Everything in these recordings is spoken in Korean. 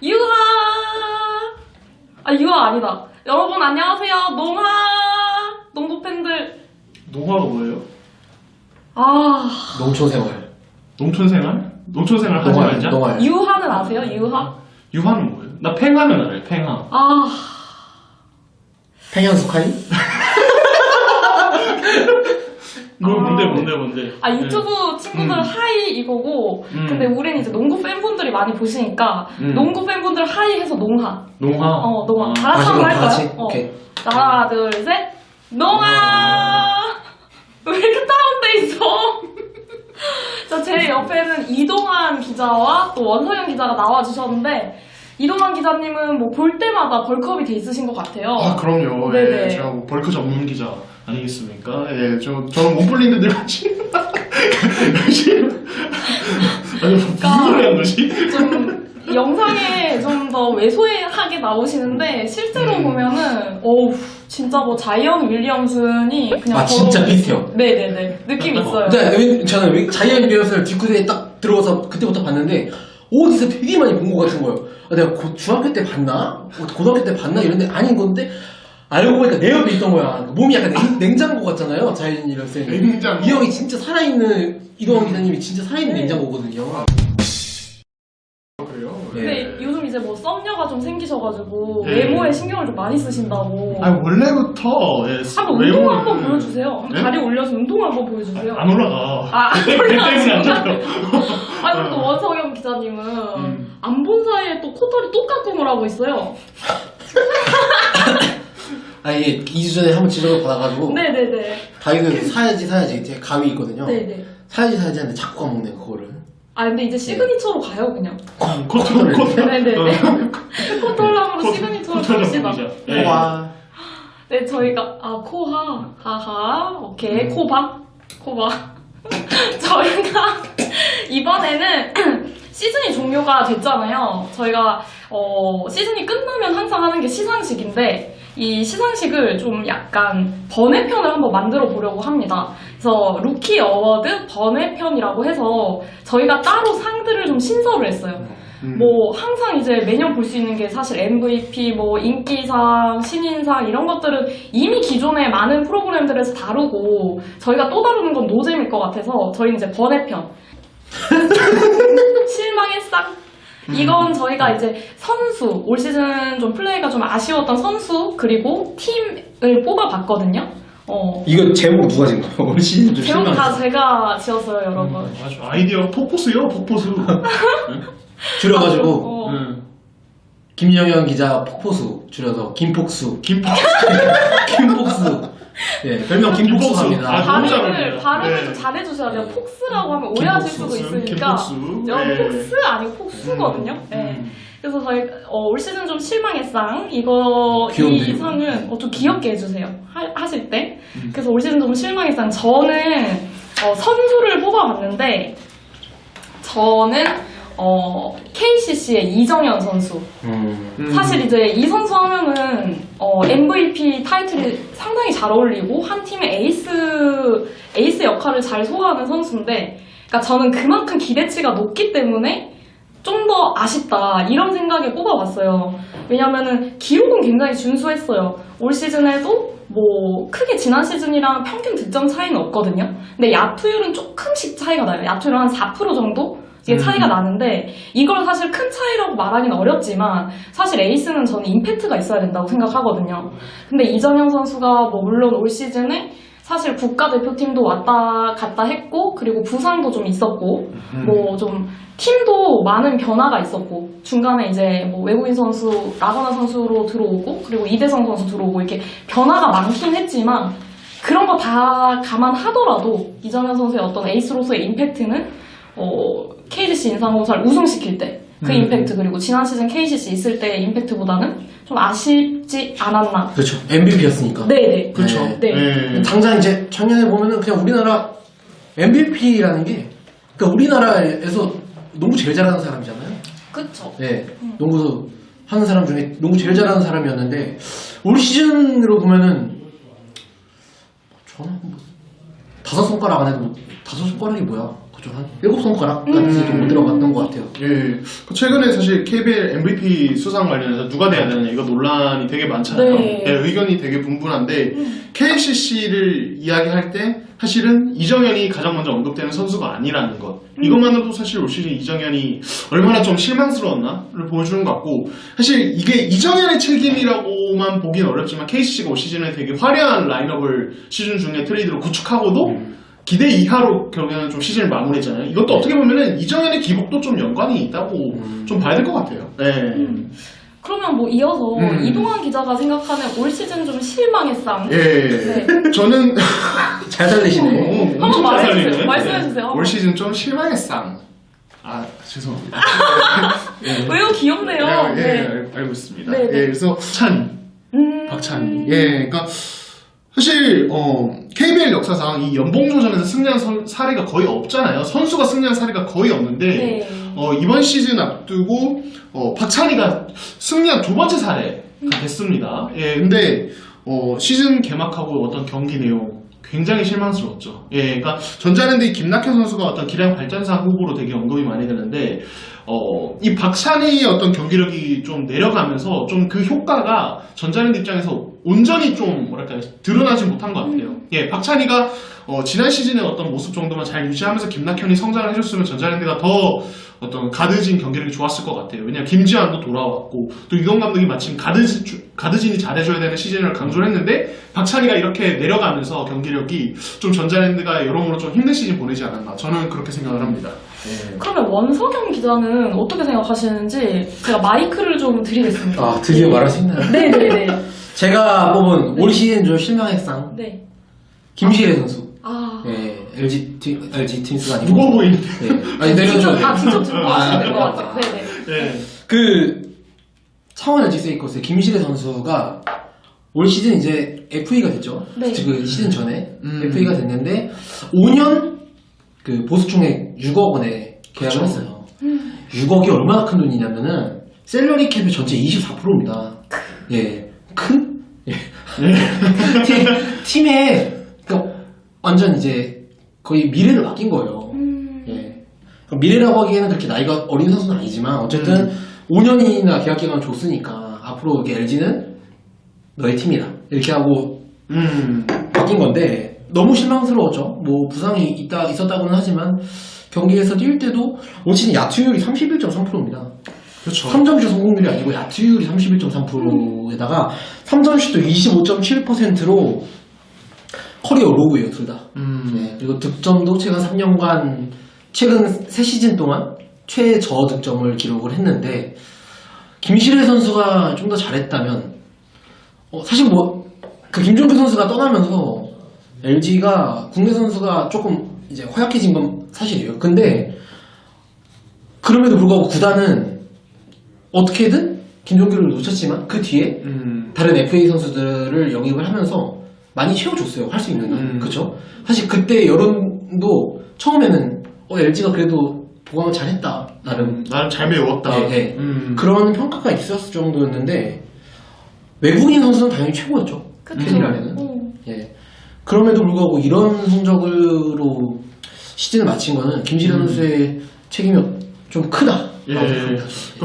유하! 아, 유하 아니다. 여러분, 안녕하세요. 농하! 농구 팬들. 농화가 뭐예요? 농촌생활. 농촌생활? 농촌생활 하지 말자? 농활. 유하는 아세요? 유하? 유화는 뭐예요? 나 팽하면 알아요, 팽하. 팽현숙하이? 뭔데? 유튜브 친구들 하이 이거고, 근데 우린 이제 농구 팬분들이 많이 보시니까, 농구 팬분들 하이 해서 농하. 농화? 농하. 다 같이 한번 할까요? 같이? 오케이. 하나, 둘, 셋. 농하! 왜 이렇게 다운돼 있어? 자, 제 옆에는 이동환 기자와 또 원서영 기자가 나와주셨는데, 이동환 기자님은 뭐 볼 때마다 벌크업이 돼 있으신 것 같아요. 아, 그럼요. 네네. 예, 제가 뭐 벌크 전문 기자 아니겠습니까? 예, 저는 몸풀리는데 같이. 아니, 무슨 소리 한 거지? 좀 영상에 좀 더 왜소하게 나오시는데 실제로 보면은 진짜 뭐 자이언 윌리엄슨이 그냥 진짜 비슷해요. 네네네 느낌 있어요. 네, 저는 자이언 윌리엄슨을 뒷구대에 딱 들어가서 그때부터 봤는데 어디서 되게 많이 본 것 같은 거예요. 내가 중학교 때 봤나? 고등학교 때 봤나? 이런데 아닌 건데 알고 보니까 내 옆에 있던 거야. 몸이 약간 냉장고 같잖아요. 자이언 윌리엄슨. 냉장고. 이 형이 진짜 살아있는 이동환 기자님이 진짜 살아있는 냉장고거든요. 그래요? 근데 요즘 이제 뭐 썸녀가 좀 생기셔가지고 네. 외모에 신경을 좀 많이 쓰신다고. 아니, 원래부터. 예, 한번 운동 한번 보여주세요. 한번 네? 다리 올려서 운동 한번 보여주세요. 안 올라가. 안 배 때문에 안 잡혀. 아니 또 원석영 기자님은 안 본 사이에 또 코털이 똑같음을 하고 있어요. 아니 2주 전에 한번 지적을 받아가지고 네네네. 다이어트 사야지 제 가위 있거든요. 네네. 사야지 하는데 자꾸 까먹네 그거를. 근데 이제 시그니처로 가요 그냥. 코털. 네네네. 코털남으로 시그니처로 갑시다. 네. 와. 네 저희가 코하 하하 오케이 코박 저희가 이번에는 시즌이 종료가 됐잖아요. 저희가 시즌이 끝나면 항상 하는 게 시상식인데 이 시상식을 좀 약간 번외편을 한번 만들어 보려고 합니다. 그래서 루키 어워드 번외편이라고 해서 저희가 따로 상들을 좀 신설을 했어요. 뭐 항상 이제 매년 볼 수 있는 게 사실 MVP, 뭐 인기상, 신인상 이런 것들은 이미 기존의 많은 프로그램들에서 다루고 저희가 또 다루는 건 노잼일 것 같아서 저희는 이제 번외편 실망의 쌍 이건 저희가 이제 선수 올 시즌 좀 플레이가 좀 아쉬웠던 선수 그리고 팀을 뽑아봤거든요. 이거 제목 누가 지은 거야? 올 시즌 좀 제목 다 실망했어. 제가 지었어요, 여러분. 아주 아이디어 폭포수요, 폭포수. 줄여가지고 응. 김영현 기자 폭포수 줄여서 김폭수. 김폭수. 예, 별명 김폭수합니다. 아, 너무 잘 발음을 어울려요. 네. 좀 잘해주셔야 돼요. 폭스라고 하면 오해하실 수도 있으니까. 김폭수. 여러분 네. 폭스 아니고 폭수거든요. 네. 그래서 저희 올 시즌 좀 실망의 쌍 이거 귀여운데요? 이 상은 좀 귀엽게 해주세요. 하실 때. 그래서 올 시즌 좀 실망의 쌍 저는 선수를 뽑아봤는데 저는 KCC의 이정현 선수. 사실 이제 이 선수 하면은 MVP 타이틀이 상당히 잘 어울리고 한 팀의 에이스 역할을 잘 소화하는 선수인데, 그러니까 저는 그만큼 기대치가 높기 때문에 좀 더 아쉽다 이런 생각에 뽑아봤어요. 왜냐면은 기록은 굉장히 준수했어요. 올 시즌에도 뭐 크게 지난 시즌이랑 평균 득점 차이는 없거든요. 근데 야투율은 조금씩 차이가 나요. 야투율은 한 4% 정도? 이게 차이가 나는데 이걸 사실 큰 차이라고 말하기는 어렵지만 사실 에이스는 저는 임팩트가 있어야 된다고 생각하거든요. 근데 이정현 선수가 뭐 물론 올 시즌에 사실 국가대표팀도 왔다 갔다 했고 그리고 부상도 좀 있었고 뭐 좀 팀도 많은 변화가 있었고 중간에 이제 뭐 외국인 선수 라거나 선수로 들어오고 그리고 이대성 선수 들어오고 이렇게 변화가 많긴 했지만 그런 거 다 감안하더라도 이정현 선수의 어떤 에이스로서의 임팩트는 KCC 인삼공사를 우승시킬 때 그 임팩트 그리고 지난 시즌 KCC 있을 때의 임팩트보다는 좀 아쉽지 않았나. 그렇죠. MVP였으니까. 네네. 그렇죠. 네. 네. 당장 이제 작년에 보면은 그냥 우리나라 MVP라는 게 그러니까 우리나라에서 농구 제일 잘하는 사람이잖아요. 그쵸. 네. 농구 하는 사람 중에 농구 제일 잘하는 사람이었는데 올 시즌으로 보면은 저는 뭐 5손가락 안 해도 5손가락이 뭐야? 그죠. 한 7손가락까지 못 들어갔던 것 같아요. 예. 최근에 사실 KBL MVP 수상 관련해서 누가 돼야 되느냐 이거 논란이 되게 많잖아요. 네. 예, 의견이 되게 분분한데 KCC를 이야기할 때 사실은 이정현이 가장 먼저 언급되는 선수가 아니라는 것. 이것만으로도 사실 올 시즌 이정현이 얼마나 좀 실망스러웠나를 보여주는 것 같고 사실 이게 이정현의 책임이라고만 보긴 어렵지만 KCC가 올 시즌에 되게 화려한 라인업을 시즌 중에 트레이드로 구축하고도 기대 이하로 결국에는 좀 시즌을 마무리했잖아요. 이것도 어떻게 보면은 이정현의 기복도 좀 연관이 있다고 좀 봐야 될 것 같아요. 네. 그러면 뭐 이어서 이동환 기자가 생각하는 올 시즌 좀 실망의 쌍. 예. 네. 저는 잘 살리시네. 한번 잘 말해주세요. 살리네. 말씀해주세요. 올 시즌 좀 실망했상. 아 죄송합니다. 왜요? 귀엽네요. 예, 네. 알고 있습니다. 네, 네. 예, 그래서 박찬희. 예, 그러니까 사실 KBL 역사상 이 연봉조전에서 승리한 사례가 거의 없잖아요. 선수가 승리한 사례가 거의 없는데 네. 이번 시즌 앞두고 박찬희가 승리한 두 번째 사례가 됐습니다. 예, 근데 시즌 개막하고 어떤 경기 내용 굉장히 실망스러웠죠. 예, 그러니까 전자랜드 이 김낙현 선수가 어떤 기량 발전상 후보로 되게 언급이 많이 되는데 이 박찬희의 어떤 경기력이 좀 내려가면서 좀 그 효과가 전자랜드 입장에서 온전히 좀 뭐랄까요 드러나지 못한 것 같아요. 예, 박찬희가 지난 시즌의 어떤 모습 정도만 잘 유지하면서 김낙현이 성장을 해줬으면 전자랜드가 더 어떤 가드진 경기력이 좋았을 것 같아요. 왜냐면 김지환도 돌아왔고 또 유동 감독이 마침 가드진이 잘해줘야 되는 시즌을 강조를 했는데 박찬희가 이렇게 내려가면서 경기력이 좀 전자랜드가 여러모로 좀 힘든 시즌 보내지 않았나 저는 그렇게 생각을 합니다. 예. 그러면 원석영 기자는 어떻게 생각하시는지 제가 마이크를 좀 드리겠습니다. 아, 드디어 말할 수 있나요? 네네네. 제가 뽑은 올 시즌 좀 실망의 쌍. 네. 김시래 선수. 아. 예, LG 트윈스가 아니고. 무거워 보이는데. 예. 아니, 내려줘. 직접 듣고 하시면 될 것 같아요. 네네. 예. 그, 창원 LG 세이커스의 김시래 선수가 올 시즌 이제 FA가 됐죠. 네. 그 시즌 전에 FA가 됐는데 5년 그 보수총액 6억 원에 계약을 그쵸. 했어요. 6억이 얼마나 큰 돈이냐면은 셀러리 캡의 전체 24%입니다. 예, 큰 예. 팀에 그러니까 완전 이제 거의 미래를 맡긴 거예요. 예. 미래라고 하기에는 그렇게 나이가 어린 선수는 아니지만 어쨌든 5년이나 계약 기간을 줬으니까 앞으로 이게 LG는 너의 팀이다 이렇게 하고 바뀐 건데 너무 실망스러웠죠. 뭐 부상이 있었다고는 하지만 경기에서 뛸 때도 올 시즌 야투율이 31.3%입니다. 그렇죠. 3점슛 성공률이 아니고 야투율이 31.3%에다가 3점슛도 25.7%로 커리어 로우예요, 둘 다. 네, 그리고 득점도 최근 3년간 최근 3시즌 동안 최저 득점을 기록을 했는데 김시래 선수가 좀 더 잘했다면 사실 뭐 그 김종규 선수가 떠나면서 LG가 국내 선수가 조금 이제 허약해진 건 사실이에요. 근데 그럼에도 불구하고 구단은 어떻게든 김종규를 놓쳤지만 그 뒤에 다른 FA 선수들을 영입을 하면서 많이 채워줬어요. 할 수 있는 한. 그쵸? 사실 그때 여론도 처음에는 LG가 그래도 보강을 잘했다. 나름 잘 배웠다. 네, 네. 그런 평가가 있었을 정도였는데 외국인 선수는 당연히 최고였죠. 캔이라면은. 예. 그럼에도 불구하고 이런 성적으로 시즌을 마친 거는 김시래 선수의 책임이 좀 크다. 예.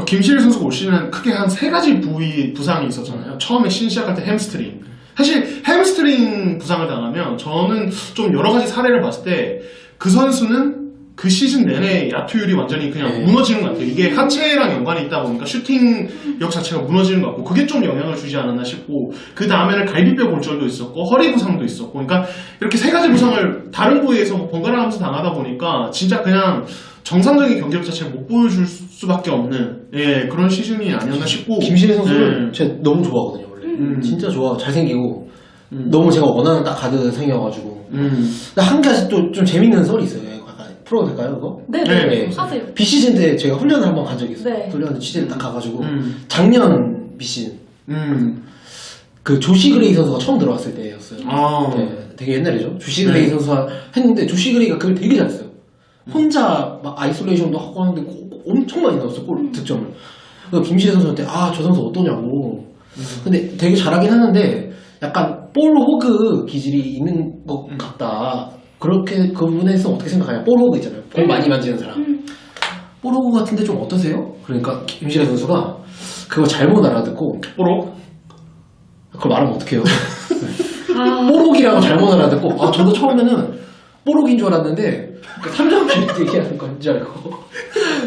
김시래 선수가 올 시즌은 크게 한 3가지 부위 부상이 있었잖아요. 처음에 시작할 때 햄스트링. 사실 햄스트링 부상을 당하면 저는 좀 여러 가지 사례를 봤을 때 그 선수는 그 시즌 내내 야투율이 완전히 그냥 무너지는 것 같아요. 이게 하체랑 연관이 있다 보니까 슈팅력 자체가 무너지는 것 같고 그게 좀 영향을 주지 않았나 싶고 그 다음에는 갈비뼈 골절도 있었고 허리 부상도 있었고 그러니까 이렇게 3가지 부상을 다른 부위에서 번갈아 가면서 당하다 보니까 진짜 그냥 정상적인 경기력 자체를 못 보여줄 수밖에 없는 그런 시즌이 아니었나 싶고 김시래 선수를 제가 너무 좋아하거든요 원래. 진짜 좋아. 잘생기고 너무 제가 원하는 딱 가드생이어가지고 근데 한 가지 또 좀 재밌는 썰이 있어요. 풀어도 될까요, 그거? 네네. 네. 하세요. 비시즌 때 제가 훈련을 한번 간 적이 있어요. 네. 훈련을 취재를 딱 가가지고 작년 비시즌 그 조시 그레이 선수가 처음 들어왔을 때였어요. 네, 되게 옛날이죠. 조시 그레이 선수가 했는데 조시 그레이가 그걸 되게 잘했어요. 혼자 막 아이솔레이션도 하고 하는데 엄청 많이 넣었어 골 득점을. 그래서 김시래 선수한테 저 선수 어떠냐고. 근데 되게 잘하긴 하는데 약간 볼 호그 기질이 있는 것 같다. 그렇게 그 부분에서 어떻게 생각해요? 뽀로그 있잖아요. 공 많이 만지는 사람. 뽀로그 같은데 좀 어떠세요? 그러니까 김시래 선수가 그거 잘못 알아듣고 뽀록? 그걸 말하면 어떡해요? 뽀록이라고 잘못 알아듣고 저도 처음에는 뽀록인 줄 알았는데 3점슛 얘기하는 건 줄 알고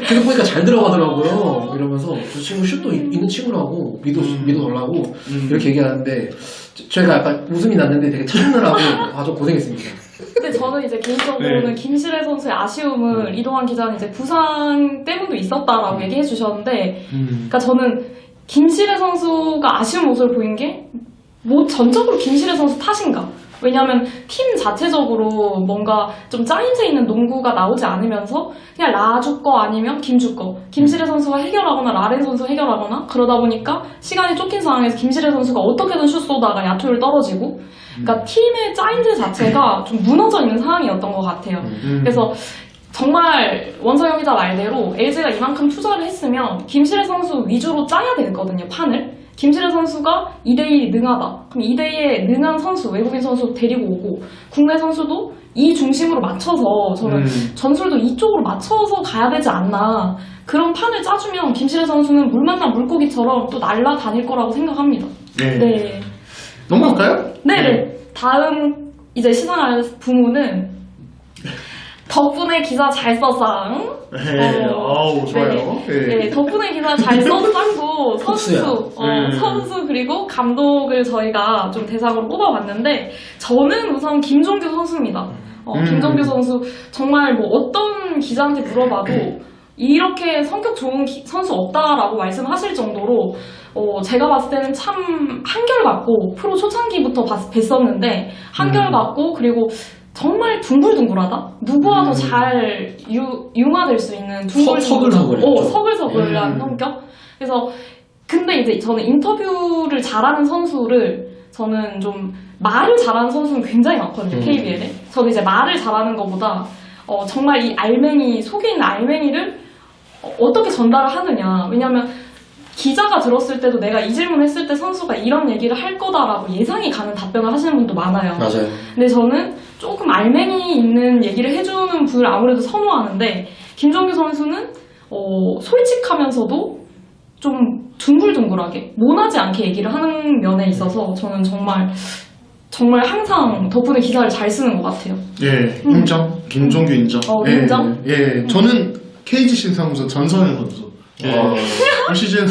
그래서 보니까 잘 들어가더라고요. 이러면서 저 친구 슛도 있는 친구라고 믿어달라고 이렇게 얘기하는데 저희가 약간 웃음이 났는데 되게 참느라고 좀 고생했습니다. 근데 저는 이제 개인적으로는 네. 김시래 선수의 아쉬움을 이동환 기자는 이제 부상 때문도 있었다라고 얘기해 주셨는데, 그러니까 저는 김시래 선수가 아쉬운 모습을 보인 게 뭐 전적으로 김시래 선수 탓인가? 왜냐하면 팀 자체적으로 뭔가 좀 짜임새 있는 농구가 나오지 않으면서 그냥 라주 거 아니면 김주 거, 김시래 선수가 해결하거나 라렌 선수 해결하거나 그러다 보니까 시간이 쫓긴 상황에서 김시래 선수가 어떻게든 슛 쏘다가 야투를 떨어지고, 그러니까 팀의 짜임새 자체가 좀 무너져 있는 상황이었던 것 같아요. 그래서 정말 원성영 기자 말대로 LG가 이만큼 투자를 했으면 김시래 선수 위주로 짜야 되거든요, 판을. 김시래 선수가 2대1 능하다. 그럼 2대2에 능한 선수, 외국인 선수 데리고 오고, 국내 선수도 이 중심으로 맞춰서 저는 전술도 이쪽으로 맞춰서 가야 되지 않나. 그런 판을 짜주면 김시래 선수는 물 만난 물고기처럼 또 날아다닐 거라고 생각합니다. 네. 네. 넘어갈까요? 네. 다음 이제 시상할 부문은 덕분에 기사 잘 써상. 네. 아우, 좋아요. 네, 덕분에 기사 잘 써상도 선수 그리고 감독을 저희가 좀 대상으로 뽑아봤는데, 저는 우선 김종규 선수입니다. 김종규 선수 정말 뭐 어떤 기자한테 물어봐도 이렇게 성격 좋은 선수 없다라고 말씀하실 정도로 제가 봤을 때는 참 한결같고, 프로 초창기부터 뵀었는데 한결같고, 그리고 정말 둥글둥글하다? 누구와도 잘 융화될 수 있는 서글서글한 성격? 그래서 근데 이제 저는 인터뷰를 잘하는 선수를, 저는 좀 말을 잘하는 선수는 굉장히 많거든요, KBL에. 저는 이제 말을 잘하는 것보다 정말 이 알맹이, 속에 있는 알맹이를 어떻게 전달을 하느냐. 왜냐면 기자가 들었을 때도 내가 이 질문 했을 때 선수가 이런 얘기를 할 거다라고 예상이 가는 답변을 하시는 분도 많아요. 맞아요. 근데 저는 조금 알맹이 있는 얘기를 해주는 분을 아무래도 선호하는데, 김종규 선수는 솔직하면서도 좀 둥글둥글하게 모나지 않게 얘기를 하는 면에 있어서 저는 정말 항상 덕분에 기사를 잘 쓰는 것 같아요. 예, 인정. 김종규 인정. 인정? 예, 저는 KG 신사무소 전성현 선수. 올 시즌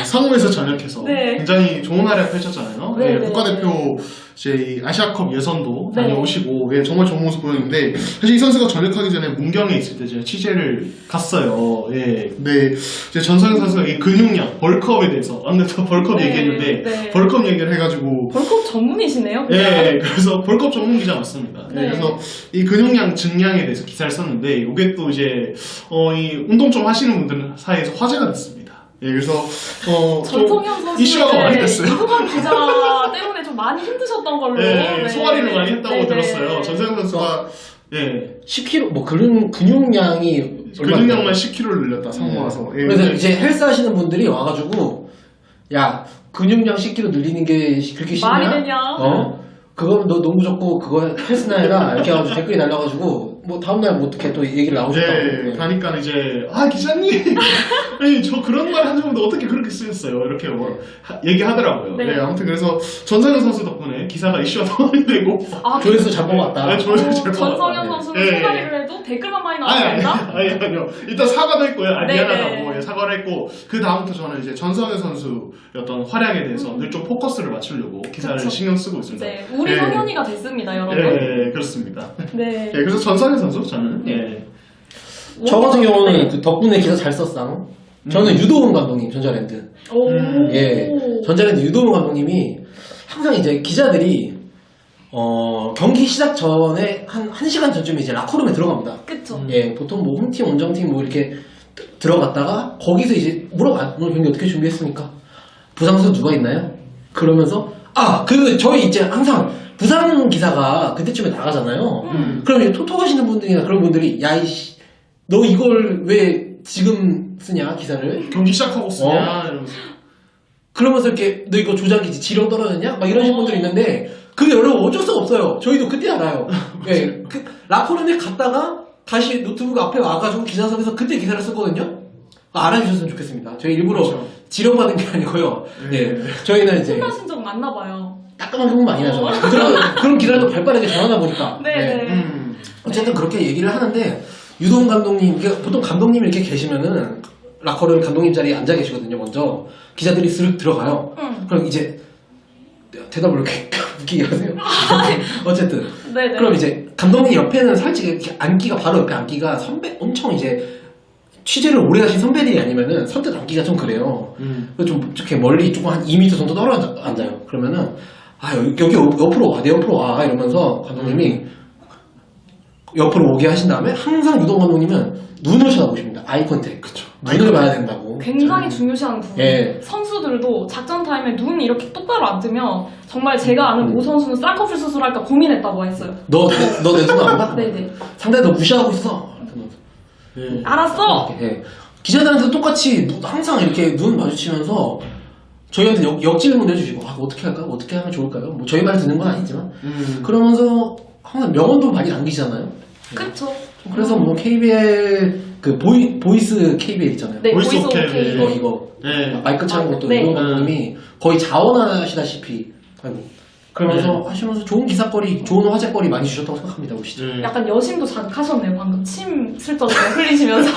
상무에서 전역해서 네. 굉장히 좋은 활약 펼쳤잖아요. 네, 예, 네, 국가대표 이제 아시아컵 예선도 네. 다녀오시고 정말 좋은 모습 보였는데, 사실 이 선수가 전역하기 전에 문경에 있을 때 제가 취재를 갔어요. 예, 근데 이제 전성현 선수가 이 근육량, 벌크업에 대해서 아무래도 벌크업 얘기했는데 네. 벌크업 얘기를 해가지고 벌컥 전문이시네요. 예, 그래서 벌크업 전문 기자 맞습니다. 네. 예, 그래서 이 근육량 증량에 대해서 기사를 썼는데, 이게 또 이제 이 운동 좀 하시는 분들 사이에서 화제가 됐습니다. 예, 그래서 전성현 선수 이슈가 많이 됐어요. 이동환 기자 때문에 좀 많이 힘드셨던 걸로. 네, 소화리를 많이 했다고 네, 들었어요. 네. 전성현 선수가 10kg 뭐 근육량이 근육량만 10kg를 늘렸다, 상무 와서. 예, 그래서 근데 이제 헬스 하시는 분들이 와가지고 야 근육량 10kg 늘리는 게 그렇게 쉽냐? 말이 되냐? 그거는 너 농구 좋고 그거 헬스나 해라 이렇게 해가지고 댓글이 날라가지고 뭐 다음날 뭐 어떻게 또 얘기를 나오셨다고. 네, 가니까 이제 기자님, 아니 저 그런 말 한 적도 어떻게 그렇게 쓰셨어요? 이렇게 얘기하더라고요. 네. 네, 아무튼 그래서 전성현 선수 덕분에 기사가 이슈가 더 많이 되고. 조회수 잘 뽑았다. 네, 조회수 잘 전성현 뽑았다. 선수는 네. 소가리를 해도 댓글만 많이 나왔습니다. 아니요. 일단 사과도 했고요. 네, 미안하다고 네. 사과를 했고, 그 다음부터 저는 이제 전성현 선수의 어떤 활약에 대해서 늘 좀 포커스를 맞추려고 기사를 그쵸. 신경 쓰고 있습니다. 네, 우리 성현이가 됐습니다, 여러분. 네, 그렇습니다. 네. 예, 그래서 전성현 선수 저는 저 같은 경우는 그 덕분에 기사 잘 썼상. 저는 유도훈 감독님, 전자랜드. 예, 전자랜드 유도훈 감독님이 항상 이제 기자들이 경기 시작 전에 한 1시간 전쯤에 이제 라커룸에 들어갑니다. 그쵸. 예, 보통 뭐 홈팀, 원정팀 뭐 이렇게 들어갔다가 거기서 이제 물어봐. 오늘 경기 어떻게 준비했습니까? 부상 선수 누가 있나요? 그러면서 저희 이제 항상 부상 기사가 그때쯤에 나가잖아요. 그럼 이제 토토 하시는 분들이나 그런 분들이 야 이씨 너 이걸 왜 지금 쓰냐 기사를? 경기 시작하고 쓰냐 이러면서. 그러면서 이렇게 너 이거 조작이지 지령 떨어졌냐? 막 이러신 분들이 있는데 그게 여러분 어쩔 수가 없어요. 저희도 그때 알아요. 예, 그 라커룸에 갔다가 다시 노트북 앞에 와가지고 기자석에서 그때 기사를 썼거든요. 알아주셨으면 좋겠습니다. 저희 일부러 그렇죠. 지령받은 게 아니고요. 네. 예, 저희는 이제 혼나신 적 많나 봐요. 따끔한 경우 많이 나죠. 그런 기사를 또 발빠르게 전하다 보니까. 네네. 어쨌든 그렇게 얘기를 하는데 유동 감독님, 이게 보통 감독님이 이렇게 계시면은 라커룸 감독님 자리에 앉아 계시거든요. 먼저 기자들이 스르륵 들어가요. 그럼 이제 대답을 이렇게 웃기게 하세요. 어쨌든 네네. 그럼 이제 감독님 옆에는 솔직히 이렇게 앉기가 바로 옆에 앉기가 선배 엄청 이제 취재를 오래 하신 선배들이 아니면은 선뜻 앉기가 좀 그래요. 그래서 좀 이렇게 멀리 조금 한 2m 정도 떨어져 앉아요. 그러면은 아 여기 옆으로 와, 내 옆으로 와 이러면서 감독님이 옆으로 오게 하신 다음에 항상 유동 감독님은 눈을 쳐다보십니다. 아이 컨택. 그쵸. 눈을 봐야 된다고. 굉장히 중요시하는 부분. 예. 선수들도 작전 타임에 눈이 이렇게 똑바로 안 뜨면 정말 제가 아는 모 선수는 쌍꺼풀 수술할까 고민했다고 했어요. 너 내 눈 안 봐? 네네. 상대가 너 무시하고 있어. 네. 알았어. 예. 기자들한테도 똑같이 항상 이렇게 눈 마주치면서 저희한테 역질문 해주시고 어떻게 할까? 어떻게 하면 좋을까요? 뭐 저희 말 듣는 건 아니지만 그러면서 항상 명언도 많이 남기잖아요. 그쵸. 그래서 뭐 KBL 그 보이스 KBL 있잖아요. 네, 보이스 보이스 오케이. 오케이. 이거 네. 마이크 차는 것도 네. 유동 감독님이 거의 자원하시다시피 그러면서 하시면서 좋은 기사거리, 좋은 화제거리 많이 주셨다고 생각합니다, 우리 시절. 네. 약간 여심도 자극하셨네요. 방금 침 슬쩍 흘리시면서.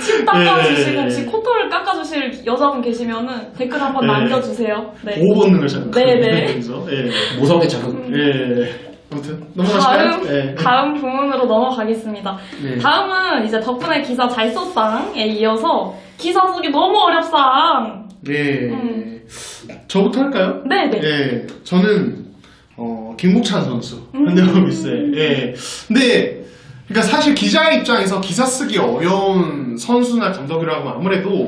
침 닦아주시고 네. 혹시 코털을 깎아주실 여자분 계시면은 댓글 한번 네. 남겨주세요. 네. 보호 본능을 자극. 네네. 예. 모성의 자극. 예. 아무튼 넘어가실까요? 예. 다음 부문으로 넘어가겠습니다. 네. 다음은 이제 덕분에 기사 잘 썼상에 이어서 기사 쓰기 너무 어렵상. 예. 저부터 할까요? 네네. 예. 저는 김국찬 선수 현대모비스의. 예. 근데 그러니까 사실 기자의 입장에서 기사 쓰기 어려운 선수나 감독이라고 하면 아무래도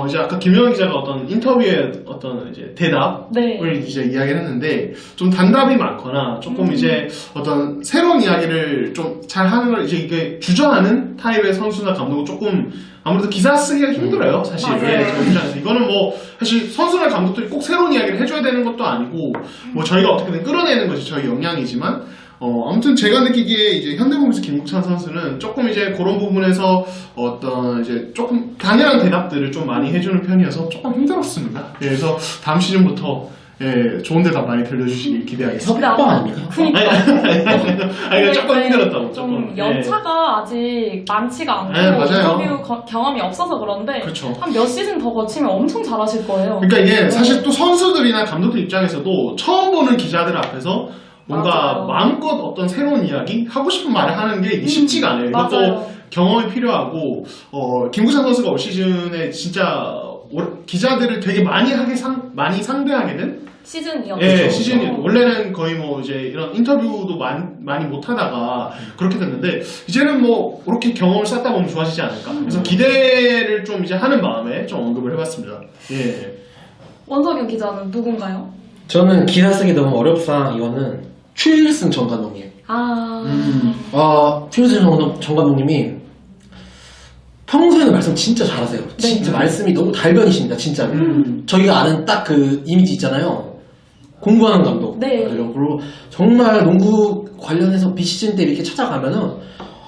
이제 아까 김영현 기자가 어떤 인터뷰의 어떤 이제 대답을 네. 이제 이야기를 했는데 좀 단답이 많거나 조금 이제 어떤 새로운 이야기를 좀 잘 하는 걸 이제 이게 주저하는 타입의 선수나 감독은 조금 아무래도 기사 쓰기가 힘들어요, 사실. 맞아요. 예, 저 입장에서. 이거는 뭐, 사실 선수나 감독들이 꼭 새로운 이야기를 해줘야 되는 것도 아니고, 뭐 저희가 어떻게든 끌어내는 것이 저희 역량이지만, 아무튼 제가 느끼기에 이제 현대모비스 김국찬 선수는 조금 이제 그런 부분에서 어떤 이제 조금 강렬한 대답들을 좀 많이 해주는 편이어서 조금 힘들었습니다. 예, 그래서 다음 시즌부터 예, 좋은 대답 많이 들려주시길 기대하겠습니다. 협박 아닙니까? 아니, 조금 힘들었다고. 좀 조금. 연차가 아직 많지가 않고 네, 맞아요. 인터뷰 경험이 없어서 그런데 그렇죠. 한 몇 시즌 더 거치면 엄청 잘하실 거예요. 그러니까 이게 사실 또 선수들이나 감독들 입장에서도 처음 보는 기자들 앞에서 뭔가 맞아요. 마음껏 어떤 새로운 이야기 하고 싶은 말을 하는 게 이게 쉽지가 않아요. 이것도 맞아요. 경험이 필요하고 김구찬 선수가 올 시즌에 진짜 기자들을 되게 많이 상대하게 된 시즌이었죠. 예, 시즌이 원래는 거의 뭐 이제 이런 인터뷰도 많이 못 하다가 그렇게 됐는데 이제는 뭐 그렇게 경험을 쌓다 보면 좋아지지 않을까. 그래서 기대를 좀 이제 하는 마음에 좀 언급을 해봤습니다. 예. 원석영 기자는 누군가요? 저는 기사 쓰기 너무 어렵상 이거는 추일승 전 감독님. 추일승 전 감독님이 평소에는 말씀 진짜 잘하세요. 진짜 말씀이 너무 달변이십니다, 진짜. 저희가 아는 딱 그 이미지 있잖아요. 공부하는 감독. 네. 그리고 정말 농구 관련해서 비시즌 때 이렇게 찾아가면은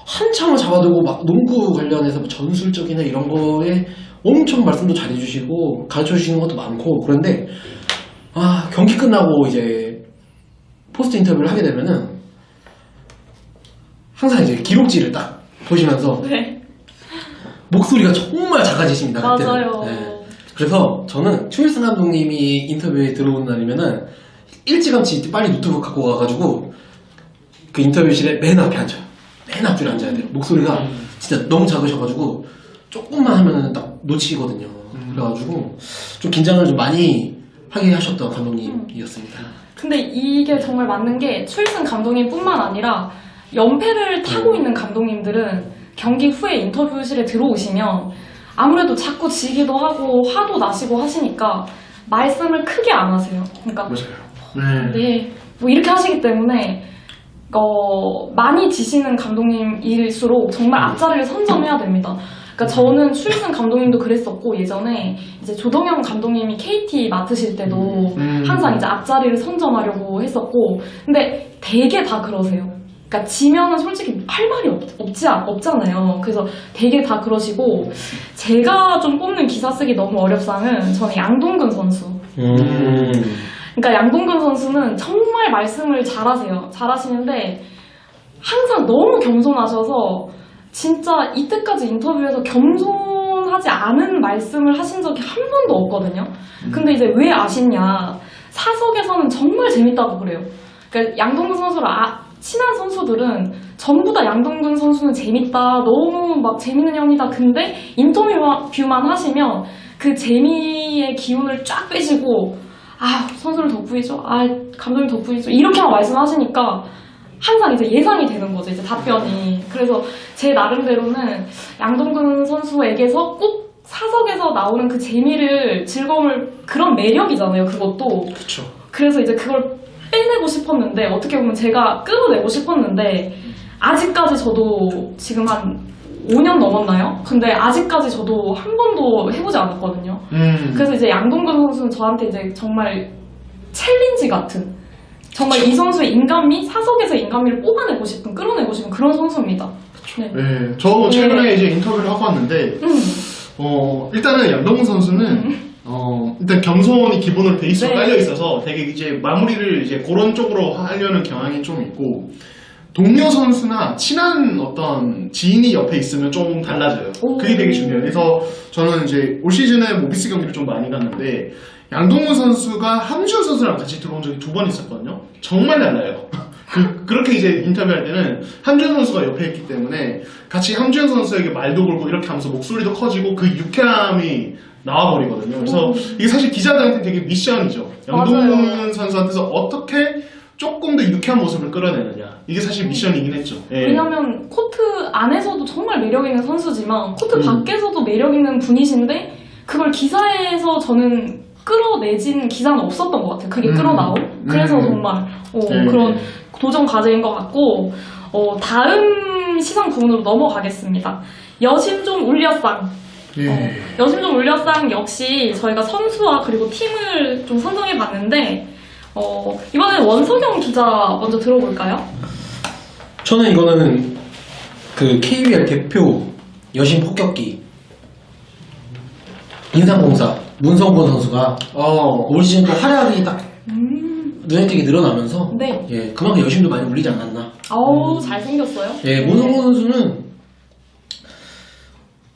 한참을 잡아두고 막 농구 관련해서 뭐 전술적이나 이런 거에 엄청 말씀도 잘해주시고 가르쳐 주시는 것도 많고 그런데 경기 끝나고 이제 포스트 인터뷰를 하게 되면은 항상 이제 기록지를 딱 보시면서 네. 목소리가 정말 작아지십니다. 그때는. 맞아요. 네. 그래서 저는 추일승 감독님이 인터뷰에 들어오는 날이면은 일찌감치 빨리 노트북 갖고 가가지고 그 인터뷰실에 맨 앞에 앉아요. 맨 앞줄에 앉아야 돼요. 목소리가 진짜 너무 작으셔가지고 조금만 하면은 딱 놓치거든요. 그래가지고 좀 긴장을 좀 많이 하게 하셨던 감독님이었습니다. 근데 이게 정말 맞는 게 추일승 감독님뿐만 아니라 연패를 타고 있는 감독님들은 경기 후에 인터뷰실에 들어오시면 아무래도 자꾸 지기도 하고 화도 나시고 하시니까 말씀을 크게 안 하세요. 그러니까 맞아요. 네, 뭐 이렇게 하시기 때문에 많이 지시는 감독님일수록 정말 앞자리를 선점해야 됩니다. 그러니까 저는 추일승 감독님도 그랬었고 예전에 이제 조동현 감독님이 KT 맡으실 때도 항상 이제 앞자리를 선점하려고 했었고 근데 되게 다 그러세요. 그러니까 지면은 솔직히 할 말이 없잖아요. 그래서 되게 다 그러시고 제가 좀 뽑는 기사 쓰기 너무 어렵상은 저는 양동근 선수. 그러니까 양동근 선수는 정말 말씀을 잘하시는데 항상 너무 겸손하셔서 진짜 이때까지 인터뷰에서 겸손하지 않은 말씀을 하신 적이 한 번도 없거든요. 근데 이제 왜 아시냐? 사석에서는 정말 재밌다고 그래요. 그러니까 양동근 선수를 친한 선수들은 전부 다 양동근 선수는 재밌다, 너무 막 재밌는 형이다. 근데 인터뷰만 하시면 그 재미의 기운을 쫙 빼시고 선수를 덕분이죠. 감독님 덕분이죠. 이렇게만 말씀하시니까 항상 이제 예상이 되는 거죠, 이제 답변이. 그래서 제 나름대로는 양동근 선수에게서 꼭 사석에서 나오는 그 재미를, 즐거움을, 그런 매력이잖아요, 그것도. 그쵸. 그래서 이제 그걸 빼내고 싶었는데, 어떻게 보면 제가 끌어내고 싶었는데, 아직까지 저도 지금 한 5년 넘었나요? 근데 아직까지 저도 한 번도 해보지 않았거든요. 그래서 이제 양동근 선수는 저한테 이제 정말 챌린지 같은, 정말 이 선수의 인간미, 사석에서 인간미를 뽑아내고 싶은, 끌어내고 싶은 그런 선수입니다. 네. 네, 저 최근에 이제 인터뷰를 하고 왔는데, 일단은 양동근 선수는, 일단 겸손이 기본으로 베이스로 깔려 있어서 되게 이제 마무리를 이제 그런 쪽으로 하려는 경향이 좀 있고, 동료 선수나 친한 어떤 지인이 옆에 있으면 좀 달라져요. 그게 되게 중요해요. 그래서 저는 이제 올 시즌에 모비스 경기를 좀 많이 갔는데, 양동근 선수가 함주현 선수랑 같이 들어온 적이 2번 있었거든요. 정말 달라요. 그렇게 이제 인터뷰할 때는 함주현 선수가 옆에 있기 때문에 같이 함주현 선수에게 말도 걸고 이렇게 하면서 목소리도 커지고 그 유쾌함이 나와버리거든요. 그래서 이게 사실 기자들한테 되게 미션이죠. 양동근 선수한테서 어떻게 조금 더 유쾌한 모습을 끌어내느냐. 이게 사실 미션이긴 했죠. 예. 왜냐면 코트 안에서도 정말 매력 있는 선수지만 코트 밖에서도 매력 있는 분이신데 그걸 기사에서 저는 끌어내진 기사는 없었던 것 같아요. 그게 끌어나온. 그래서 정말 그런 도전 과제인 것 같고 다음 시상 부문으로 넘어가겠습니다. 여심 좀 울렸상. 여심 좀 울렸상 역시 저희가 선수와 그리고 팀을 좀 선정해 봤는데 이번에는 원석영 기자 먼저 들어볼까요? 저는 이거는 그 KBL 대표 여심 폭격기 인삼공사 문성곤 선수가 올 시즌 또 활약이 딱 눈에 띄게 늘어나면서 네. 예, 그만큼 여심도 많이 울리지 않았나. 잘생겼어요. 예, 문성곤 선수는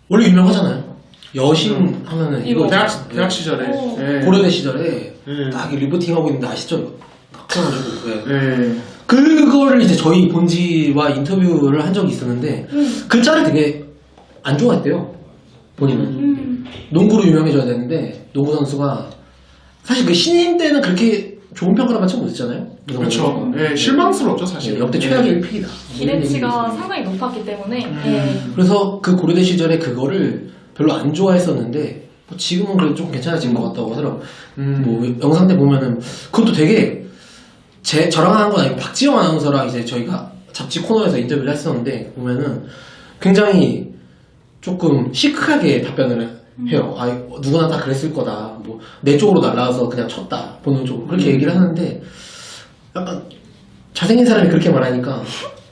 원래 유명하잖아요. 여심 하면은 이거 대학 시절에 고려대 시절에 딱 리포팅하고 있는데 아시죠? 그래가지고 그거를 이제 저희 본지와 인터뷰를 한 적이 있었는데 그 짤을 되게 안 좋아했대요. 본인은 농구로 유명해져야 되는데 농구 선수가 사실 그 신인 때는 그렇게 좋은 평가를 받지 못했잖아요. 그렇죠. 실망스럽죠 사실. 역대 최악의 1픽이다. 기대치가 상당히 높았기 때문에. 그래서 그 고려대 시절에 그거를 별로 안 좋아했었는데 뭐 지금은 그래도 좀 괜찮아진 것 같다고 하더라고. 뭐 영상 때 보면은 그것도 되게 저랑 한 건 아니고 박지영 아나운서랑 이제 저희가 잡지 코너에서 인터뷰를 했었는데 보면은 굉장히 조금 시크하게 답변을 해요. 누구나 다 그랬을 거다. 뭐 내 쪽으로 날라와서 그냥 쳤다. 보는 쪽으로 그렇게 얘기를 하는데 약간 잘생긴 사람이 그렇게 말하니까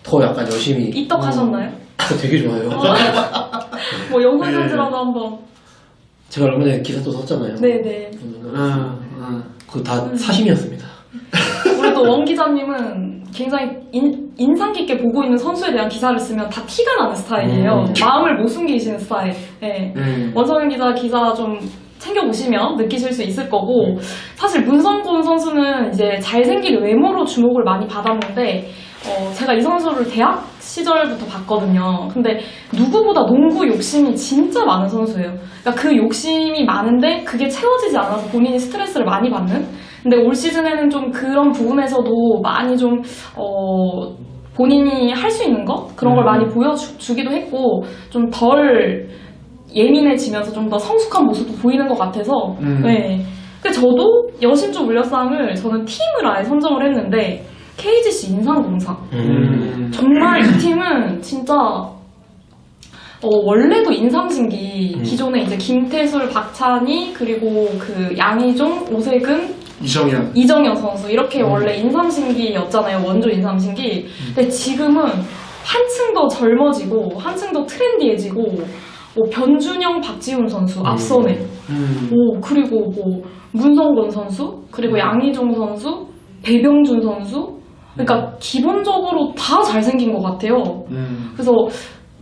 더 약간 열심히 입덕하셨나요? 되게 좋아요. 뭐 영상 편지라도 한번. 제가 얼마 전에 기사 또 썼잖아요. 네네. 그거 다 사심이었습니다. 우리 또 원 기자님은 굉장히 인상 깊게 보고 있는 선수에 대한 기사를 쓰면 다 티가 나는 스타일이에요. 마음을 못 숨기시는 스타일. 원성현 기자 좀 챙겨보시면 느끼실 수 있을 거고, 사실 문성곤 선수는 이제 잘생긴 외모로 주목을 많이 받았는데 제가 이 선수를 대학 시절부터 봤거든요. 근데 누구보다 농구 욕심이 진짜 많은 선수예요. 그러니까 그 욕심이 많은데 그게 채워지지 않아서 본인이 스트레스를 많이 받는. 근데 올 시즌에는 좀 그런 부분에서도 많이 좀 본인이 할 수 있는 거? 그런 걸 많이 보여주기도 했고 좀 덜 예민해지면서 좀 더 성숙한 모습도 보이는 것 같아서 네. 근데 저도 여심 좀 울렸상을 저는 팀을 아예 선정을 했는데 KGC 인삼공사 정말 이 팀은 진짜 원래도 인삼신기 음. 기존에 이제 김태술, 박찬희 그리고 그 양희종, 오세근, 이정현 선수 이렇게 원래 인삼신기였잖아요. 원조 인삼신기. 근데 지금은 한층 더 젊어지고 한층 더 트렌디해지고 변준영, 박지훈 선수 앞선에 그리고 문성곤 선수 그리고 양희종 선수, 배병준 선수 그러니까 기본적으로 다 잘생긴 것 같아요. 그래서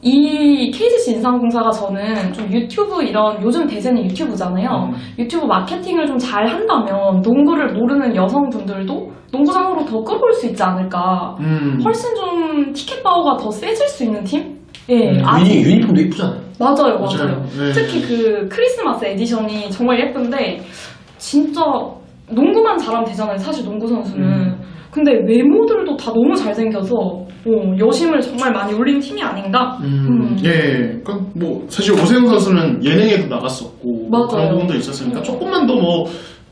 이 KGC 인삼공사가 저는 좀 유튜브 이런 요즘 대세는 유튜브잖아요. 유튜브 마케팅을 좀 잘 한다면 농구를 모르는 여성분들도 농구장으로 더 끌어올 수 있지 않을까. 훨씬 좀 티켓 파워가 더 세질 수 있는 팀? 예, 유니폼도 이쁘잖아요. 맞아요. 네. 특히 그 크리스마스 에디션이 정말 예쁜데 진짜 농구만 잘하면 되잖아요. 사실 농구 선수는. 근데 외모들도 다 너무 잘생겨서 여심을 정말 많이 울린 팀이 아닌가? 예. 그러니까 뭐 사실 오세훈 선수는 예능에도 나갔었고 맞아요. 그런 부분도 있었으니까 조금만 더 뭐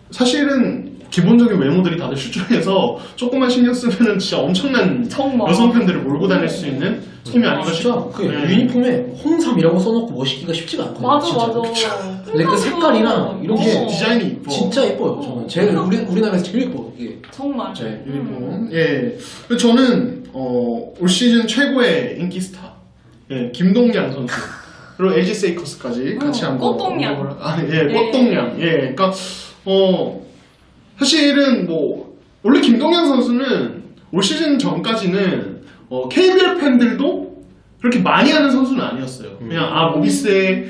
사실은 기본적인 외모들이 다들 출중해서 조금만 신경 쓰면은 진짜 엄청난 정말. 여성 팬들을 몰고 다닐 수 있는 팀이 아닌가 진짜 싶어요. 그 유니폼에 홍삼이라고 써놓고 멋있기가 쉽지가 않거든요. 맞아, 진짜. 맞아. 근데 그 색깔이랑 이런 게 디자인이 이뻐. 진짜 예뻐요. 저는 제일 우리나라에서 제일 예뻐 이게. 정말. 네, 유니폼. 예. 그래서 저는 올 시즌 최고의 인기 스타, 김동량 선수. 그리고 LG 세이커스까지 같이 한번. 꽃동량. 꽃동량. 예. 그러니까 사실은 뭐 원래 김동량 선수는 올 시즌 전까지는 KBL 팬들도 그렇게 많이 하는 선수는 아니었어요. 그냥 모비스의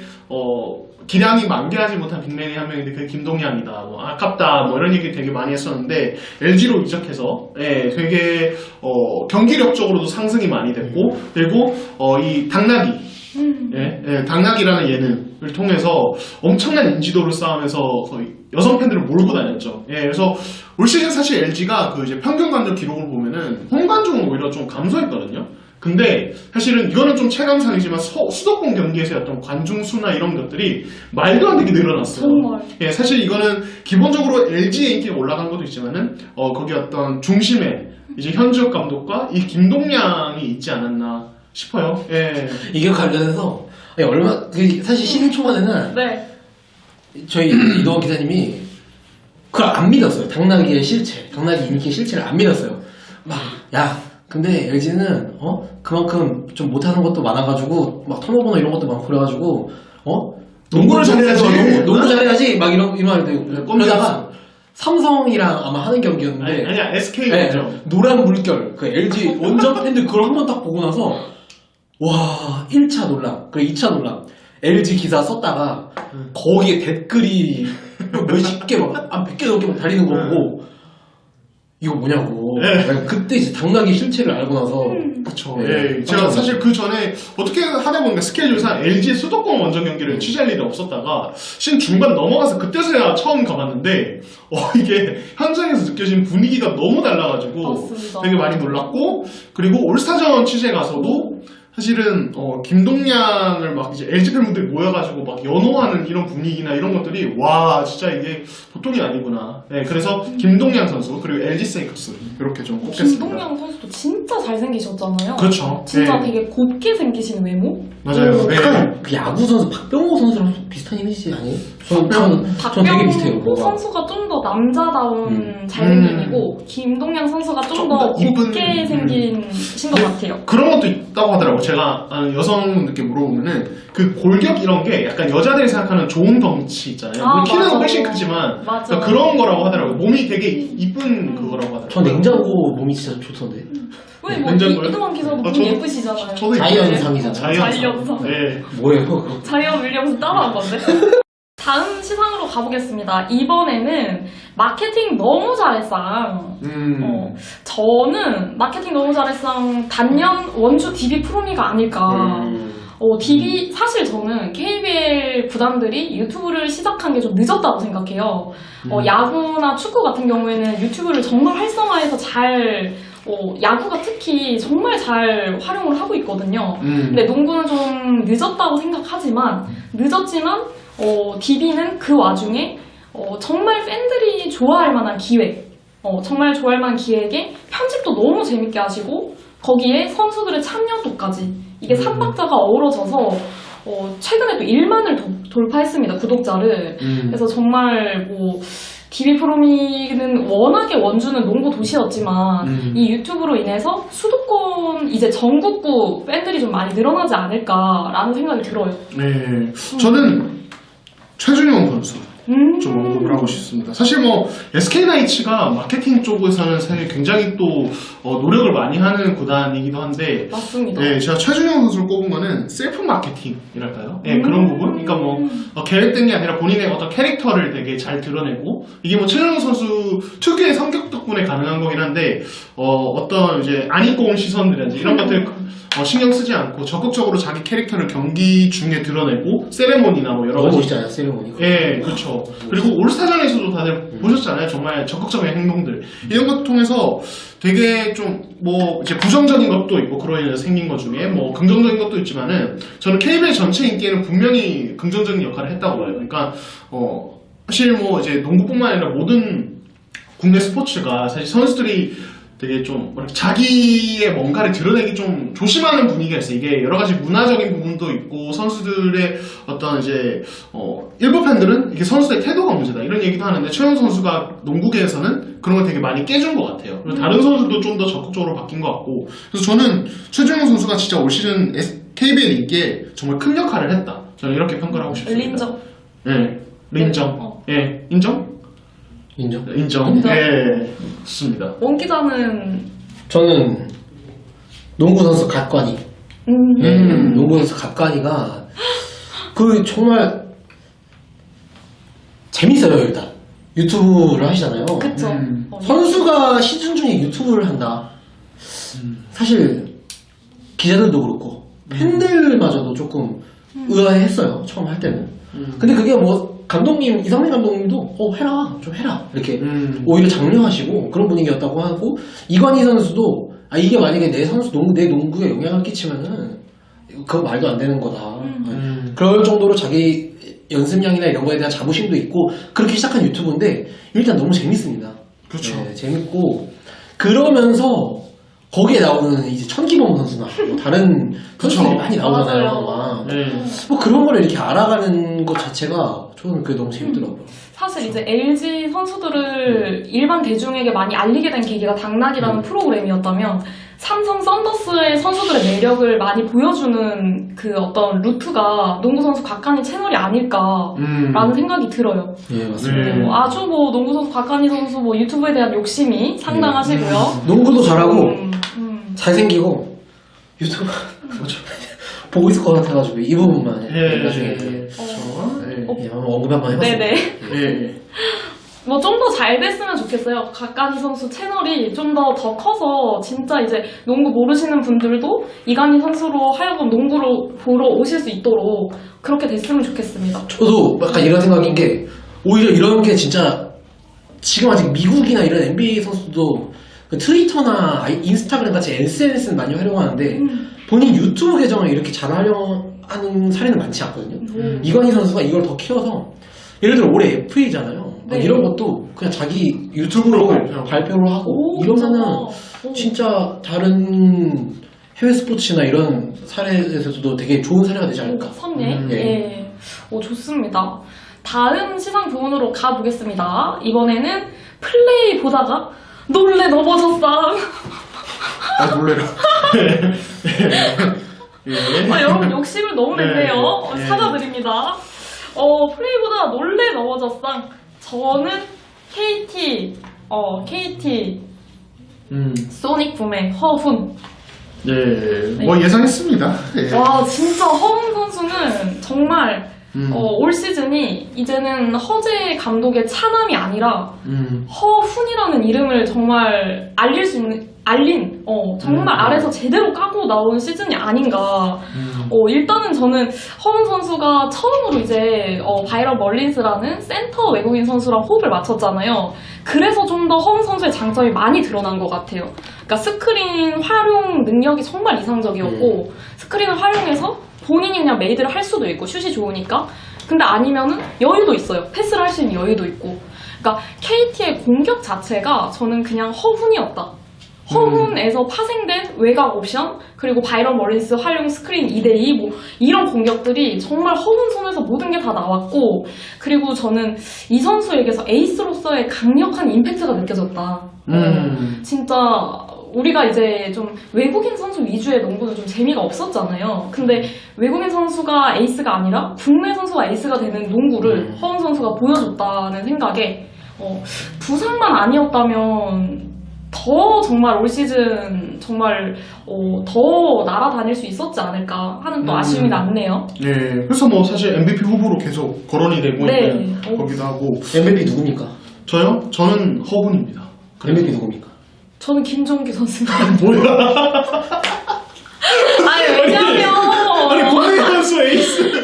기량이 만개하지 못한 빅맨이 한 명인데 그게 김동량이다, 뭐 아깝다, 뭐 이런 얘기 되게 많이 했었는데 LG로 이적해서 되게 경기력적으로도 상승이 많이 됐고 그리고 이 당나귀 당나귀라는 예능을 통해서 엄청난 인지도를 쌓으면서 거의 여성 팬들을 몰고 다녔죠. 그래서 올 시즌 사실 LG가 그 이제 평균 관중 기록을 보면은 홈 관중은 오히려 좀 감소했거든요. 근데 사실은 이거는 좀 체감상이지만 수도권 경기에서의 어떤 관중 수나 이런 것들이 말도 안 되게 늘어났어요. 정말. 사실 이거는 기본적으로 LG의 인기가 올라간 것도 있지만은 거기 어떤 중심에 이제 현주혁 감독과 이 김동량이 있지 않았나 싶어요. 이게 관련해서 사실 시즌 초반에는 네. 저희 이동원 기자님이 그걸 안 믿었어요. 당나귀의 실체, 당나귀 인기의 실체를 안 믿었어요. 근데 LG는 그만큼 좀 못하는 것도 많아가지고 막 턴오버나 이런 것도 많고 그래가지고 농구를 잘해야지. 농구 잘해야지 막 이런 말도 그러다가 삼성이랑 아마 하는 경기였는데 아니야 SK죠. 노란 물결 그 LG 원정 팬들 그걸 한 번 딱 보고 나서 와 1차 논란 그리고 2차 논란 LG 기사 썼다가 거기에 댓글이 몇십 개 막 100개 넘게 막 달리는 거 보고 이거 뭐냐고. 그때 이제 당나귀 실체를 알고 나서. 그쵸. 제가 사실 그 전에 어떻게 하다 보니까 스케줄상 LG 수도권 원정 경기를 취재할 일이 없었다가 시즌 중반 넘어가서 그때서야 처음 가봤는데 이게 현장에서 느껴지는 분위기가 너무 달라가지고 맞습니다. 되게 많이 놀랐고 그리고 올스타전 취재 가서도 사실은 김동량을 막 이제 LG 팬분들이 모여가지고 막 연호하는 이런 분위기나 이런 것들이 와 진짜 이게 보통이 아니구나. 그래서 김동량 선수 그리고 LG 세이커스 이렇게 좀 꼽겠습니다. 김동량 선수도 진짜 잘생기셨잖아요. 그렇죠. 진짜 되게 곱게 생기신 외모? 맞아요. 그 야구 선수 박병호 선수랑 비슷한 이미지 아니에요? 전 되게 비슷해요. 박병호 선수가 좀 더 남자다운 잘생김이고 김동량 선수가 좀 더 곱게 생긴 것 같아요. 그런 것도 있다고 하더라고요. 제가 아는 여성분들께 물어보면은 그 골격 이런 게 약간 여자들이 생각하는 좋은 덩치 있잖아요. 물론 키는 맞아. 훨씬 크지만 맞아. 그러니까 그런 거라고 하더라고요. 몸이 되게 이쁜 그거라고 하더라고요. 전 냉장고 몸이 진짜 좋던데. 왜 냉장고요? 이동환 기사도 몸 저도- 예쁘시잖아요. 저도 자이언상이잖아요. 자이언상. 뭐예요? 자이언 윌리엄스 따라한 건데. 다음 시상으로 가보겠습니다. 이번에는 마케팅 너무 잘했상. 저는 마케팅 너무 잘했상 단연 원주 DB 프로미가 아닐까. DB 사실 저는 KBL 구단들이 유튜브를 시작한 게 좀 늦었다고 생각해요. 야구나 축구 같은 경우에는 유튜브를 정말 활성화해서 잘 야구가 특히 정말 잘 활용을 하고 있거든요. 근데 농구는 좀 늦었다고 생각하지만 늦었지만 DB는 그 와중에 정말 팬들이 좋아할 만한 기획, 정말 좋아할 만한 기획에 편집도 너무 재밌게 하시고 거기에 선수들의 참여도까지 이게 삼박자가 어우러져서 최근에 또 1만을 돌파했습니다, 구독자를. 그래서 정말 DB 프로미는 워낙에 원주는 농구 도시였지만 이 유튜브로 인해서 수도권 이제 전국구 팬들이 좀 많이 늘어나지 않을까라는 생각이 들어요. 네, 저는 최준용 선수 좀 언급을 하고 싶습니다. 사실 SK나이츠가 마케팅 쪽에서는 사실 굉장히 또 노력을 많이 하는 구단이기도 한데, 맞습니다. 네, 제가 최준용 선수를 꼽은 거는 셀프 마케팅이랄까요? 네, 그런 부분. 그러니까 계획된 게 아니라 본인의 어떤 캐릭터를 되게 잘 드러내고, 이게 최준용 선수 특유의 성격 덕분에 가능한 거긴 한데, 어떤 이제 안 입고 온 시선이라든지 이런 것들 신경 쓰지 않고 적극적으로 자기 캐릭터를 경기 중에 드러내고, 세레모니나 여러 너무 가지. 멋있잖아요, 세레모니. 예, 그렇죠. 그리고 올스타전에서도 다들 보셨잖아요. 정말 적극적인 행동들. 이런 것을 통해서 되게 좀, 이제 부정적인 것도 있고, 그로 인해서 생긴 것 중에, 긍정적인 것도 있지만은, 저는 KBL 전체 인기에는 분명히 긍정적인 역할을 했다고 봐요. 그러니까, 사실 이제 농구뿐만 아니라 모든 국내 스포츠가 사실 선수들이 되게 좀 자기의 뭔가를 드러내기 좀 조심하는 분위기가 있어요. 이게 여러 가지 문화적인 부분도 있고 선수들의 어떤 이제 일부 팬들은 이게 선수들의 태도가 문제다 이런 얘기도 하는데 최영 선수가 농구계에서는 그런 걸 되게 많이 깨준 것 같아요. 그리고 다른 선수들도 좀 더 적극적으로 바뀐 것 같고 그래서 저는 최준용 선수가 진짜 올 시즌 KBL 인기에 정말 큰 역할을 했다. 저는 이렇게 평가를 하고 싶습니다. 린정. 네, 린정. 예, 인정? 인정? 인정. 인정. 예, 좋습니다. 원 기자는 저는 농구 선수 갓관이. 농구 선수 갓관이가 정말 재밌어요. 일단 유튜브를 하시잖아요. 그쵸. 선수가 시즌 중에 유튜브를 한다. 사실 기자들도 그렇고 팬들마저도 조금 의아해했어요. 처음 할 때는. 근데 그게 감독님, 이상민 감독님도 해라, 좀 해라 이렇게 오히려 장려하시고 그런 분위기였다고 하고 이관희 선수도 이게 만약에 내 농구에 영향을 끼치면은 그거 말도 안 되는 거다. 그럴 정도로 자기 연습량이나 이런 거에 대한 자부심도 있고 그렇게 시작한 유튜브인데 일단 너무 재밌습니다. 그렇죠. 네, 재밌고 그러면서 거기에 나오는 이제 천기범 선수나 다른 선수들이 많이 나오잖아요. 맞아요. 그런 거를 이렇게 알아가는 것 자체가 저는 그게 너무 재밌더라고요. 사실 이제 LG 선수들을 일반 대중에게 많이 알리게 된 계기가 당락이라는 프로그램이었다면 삼성 썬더스의 선수들의 매력을 많이 보여주는 그 어떤 루트가 농구 선수 곽한이 채널이 아닐까라는 생각이 들어요. 예, 맞습니다. 아주 농구 선수 곽한이 선수 유튜브에 대한 욕심이 상당하시고요. 농구도 잘하고 잘생기고 유튜브 보고 있을 것 같아가지고 이 부분만 나중에 한번 언급 한번 해봤어요. 네네. 좀 더 잘 됐으면 좋겠어요. 곽한이 선수 채널이 좀 더 커서 진짜 이제 농구 모르시는 분들도 이관희 선수로 하여금 농구를 보러 오실 수 있도록 그렇게 됐으면 좋겠습니다. 저도 약간 이런 생각인 게 오히려 이런 게 진짜 지금 아직 미국이나 이런 NBA 선수도 트위터나 인스타그램 같이 SNS는 많이 활용하는데 본인 유튜브 계정을 이렇게 잘 활용하는 사례는 많지 않거든요. 이관희 선수가 이걸 더 키워서 예를 들어 올해 FA잖아요. 네. 이런 것도 그냥 자기 유튜브로 발표를 하고 이러면은 진짜 다른 해외 스포츠나 이런 사례에서도 되게 좋은 사례가 되지 않을까. 선예? 예. 좋습니다. 다음 시상 부문으로 가보겠습니다. 이번에는 플레이 보다가 놀래 넘어졌어. 놀래라. 여러분 욕심을 너무 냈네요. 사과드립니다. 플레이보다 놀래 넘어졌어. 저는 KT 소닉 붐의 허훈. 네, 예상했습니다. 네. 와, 진짜 허훈 선수는 정말 올 시즌이 이제는 허재 감독의 차남이 아니라 허훈이라는 이름을 정말 알린 정말 아래서 제대로 까고 나온 시즌이 아닌가. 일단은 저는 허훈 선수가 처음으로 이제 바이런 멀린스라는 센터 외국인 선수랑 호흡을 맞췄잖아요. 그래서 좀 더 허훈 선수의 장점이 많이 드러난 것 같아요. 그러니까 스크린 활용 능력이 정말 이상적이었고 스크린을 활용해서 본인이 그냥 메이드를 할 수도 있고 슛이 좋으니까. 근데 아니면은 여유도 있어요. 패스를 할 수 있는 여유도 있고. 그러니까 KT의 공격 자체가 저는 그냥 허훈이었다. 허훈에서 파생된 외곽 옵션, 그리고 바이런 머린스 활용 스크린 2대2 뭐 이런 공격들이 정말 허훈 손에서 모든 게 다 나왔고, 그리고 저는 이 선수에게서 에이스로서의 강력한 임팩트가 느껴졌다. 진짜 우리가 이제 좀 외국인 선수 위주의 농구는 좀 재미가 없었잖아요. 근데 외국인 선수가 에이스가 아니라 국내 선수가 에이스가 되는 농구를 허훈 선수가 보여줬다는 생각에 부상만 아니었다면 더 정말 올 시즌 정말 더 날아다닐 수 있었지 않을까 하는 또 아쉬움이 남네요. 예, 그래서 뭐 사실 MVP 후보로 계속 거론이 되고 네. 있는 거기도 하고. MVP 누굽니까? 저요? 저는 허훈입니다. MVP 누굽니까? 저는 김종규 선수입니다. 뭐야? 아니 왜냐면 아니 국내 선수 에이스.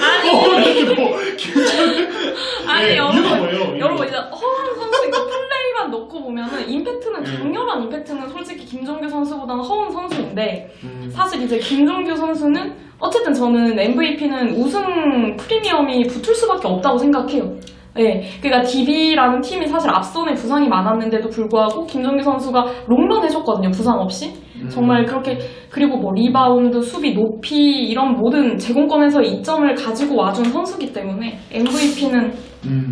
아니 네, 이유가 뭐예요? 여러분 이제 허훈 선수 이거 플레이만 놓고 보면은 임팩트는 강렬한 임팩트는 솔직히 김종규 선수보다는 허훈 선수인데 사실 이제 김종규 선수는 어쨌든 저는 MVP는 우승 프리미엄이 붙을 수밖에 없다고 생각해요. 네, 그러니까 DB라는 팀이 사실 앞선에 부상이 많았는데도 불구하고 김종규 선수가 롱런 해줬거든요, 부상 없이. 정말 그렇게, 그리고 뭐 리바운드, 수비, 높이 이런 모든 제공권에서 이점을 가지고 와준 선수기 때문에 MVP는